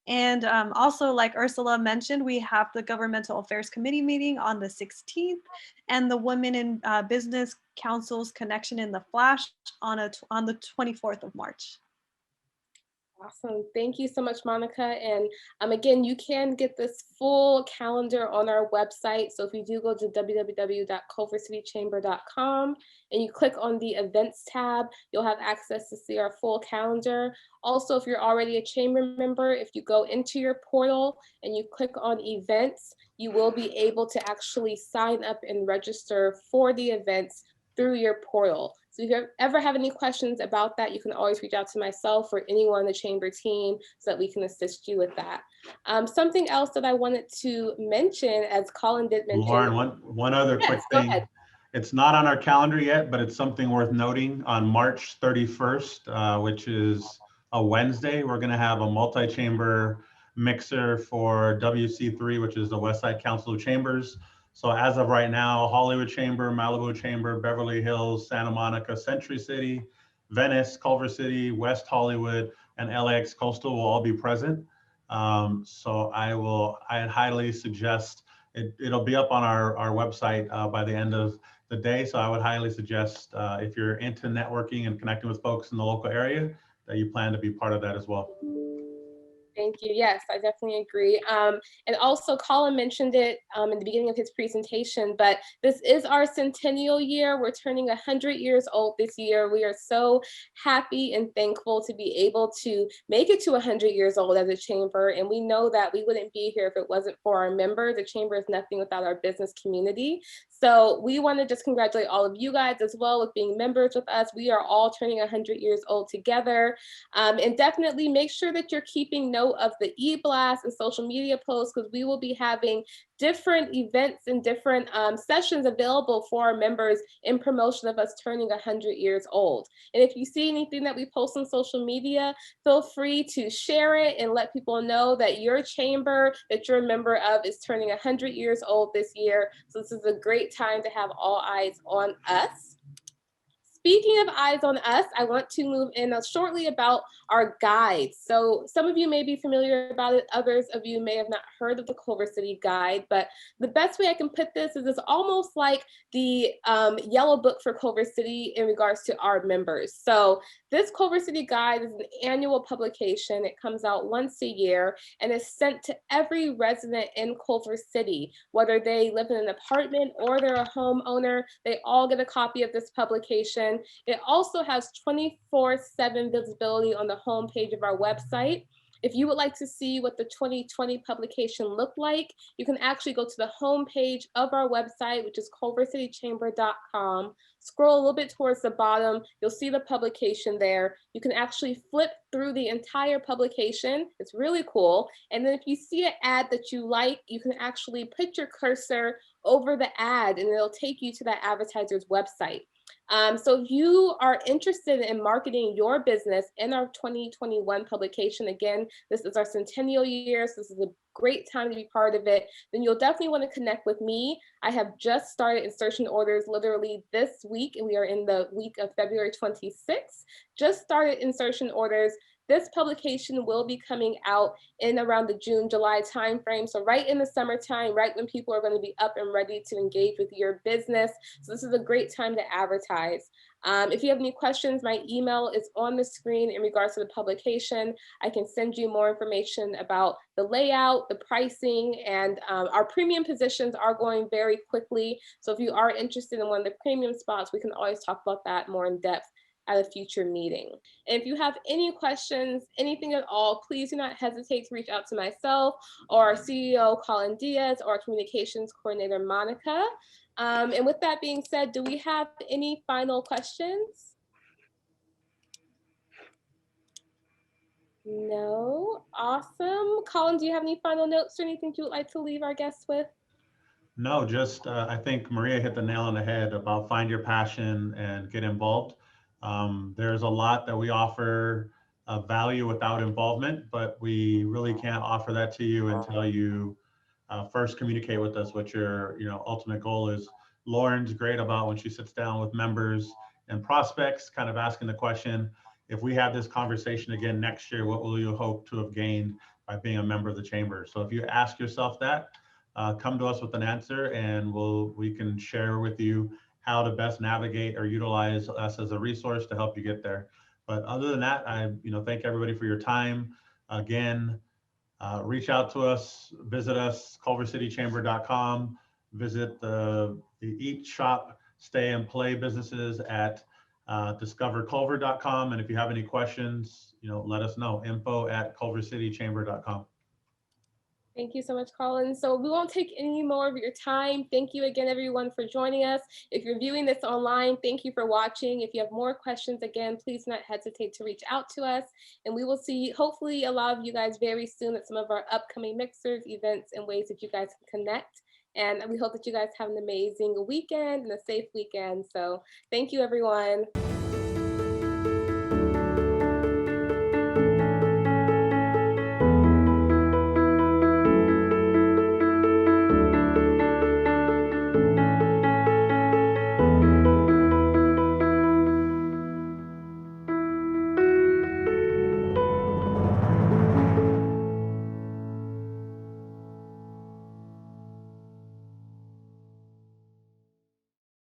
And also, like Ursula mentioned, we have the Governmental Affairs Committee meeting on the 16th and the Women in Business Council's Connection in the Flash on the 24th of March. Awesome. Thank you so much, Monica. And again, you can get this full calendar on our website. So if you do go to www.culvercitychamber.com and you click on the events tab, you'll have access to see our full calendar. Also, if you're already a chamber member, if you go into your portal and you click on events, you will be able to actually sign up and register for the events through your portal. So if you ever have any questions about that, you can always reach out to myself or anyone on the chamber team so that we can assist you with that. Something else that I wanted to mention, as Colin did mention. Lauren, one other quick thing. Go ahead. It's not on our calendar yet, but it's something worth noting. On March 31st, which is a Wednesday, we're going to have a multi-chamber mixer for WC3, which is the Westside Council of Chambers. So as of right now, Hollywood Chamber, Malibu Chamber, Beverly Hills, Santa Monica, Century City, Venice, Culver City, West Hollywood, and LAX Coastal will all be present. So I highly suggest, it'll be up on our website by the end of the day. So I would highly suggest if you're into networking and connecting with folks in the local area, that you plan to be part of that as well. Thank you. Yes, I definitely agree. And also, Colin mentioned it in the beginning of his presentation, but this is our centennial year. We're turning 100 years old this year. We are so happy and thankful to be able to make it to 100 years old as a chamber. And we know that we wouldn't be here if it wasn't for our members. The chamber is nothing without our business community. So we want to just congratulate all of you guys as well with being members with us. We are all turning 100 years old together. And definitely make sure that you're keeping note of the e-blast and social media posts, because we will be having different events and different sessions available for our members in promotion of us turning 100 years old. And if you see anything that we post on social media, feel free to share it and let people know that your chamber that you're a member of is turning 100 years old this year. So this is a great time to have all eyes on us. Speaking of eyes on us, I want to move in shortly about our guides. So some of you may be familiar about it. Others of you may have not heard of the Culver City Guide, but the best way I can put this is it's almost like the yellow book for Culver City in regards to our members. So this Culver City Guide is an annual publication. It comes out once a year and is sent to every resident in Culver City, whether they live in an apartment or they're a homeowner. They all get a copy of this publication. It also has 24/7 visibility on the homepage of our website. If you would like to see what the 2020 publication looked like, you can actually go to the homepage of our website, which is culvercitychamber.com. Scroll a little bit towards the bottom, you'll see the publication there. You can actually flip through the entire publication. It's really cool. And then if you see an ad that you like, you can actually put your cursor over the ad and it'll take you to that advertiser's website. So if you are interested in marketing your business in our 2021 publication, again, this is our centennial year, so this is a great time to be part of it, then you'll definitely want to connect with me. I have just started insertion orders literally this week, and we are in the week of February 26th. Just started insertion orders. This publication will be coming out in around the June, July timeframe. So right in the summertime, right when people are going to be up and ready to engage with your business. So this is a great time to advertise. If you have any questions, my email is on the screen in regards to the publication. I can send you more information about the layout, the pricing, and our premium positions are going very quickly. So if you are interested in one of the premium spots, we can always talk about that more in depth at a future meeting. And if you have any questions, anything at all, please do not hesitate to reach out to myself or our CEO, Colin Diaz, or our communications coordinator, Monica. And with that being said, do we have any final questions? No? Awesome. Colin, do you have any final notes or anything you would like to leave our guests with? No, just I think Maria hit the nail on the head about find your passion and get involved. There's a lot that we offer value without involvement, but we really can't offer that to you until you first communicate with us what your ultimate goal is. Lauren's great about when she sits down with members and prospects, kind of asking the question, if we have this conversation again next year, what will you hope to have gained by being a member of the chamber? So if you ask yourself that, come to us with an answer, and we can share with you how to best navigate or utilize us as a resource to help you get there. But other than that, I thank everybody for your time. Again, reach out to us, visit us, culvercitychamber.com, visit the Eat, Shop, Stay, and Play businesses at discoverculver.com. And if you have any questions, let us know, info@culvercitychamber.com. Thank you so much, Colin. So we won't take any more of your time. Thank you again, everyone, for joining us. If you're viewing this online, thank you for watching. If you have more questions, again, please do not hesitate to reach out to us. And we will see, hopefully, a lot of you guys very soon at some of our upcoming mixers, events, and ways that you guys can connect. And we hope that you guys have an amazing weekend and a safe weekend. So thank you, everyone.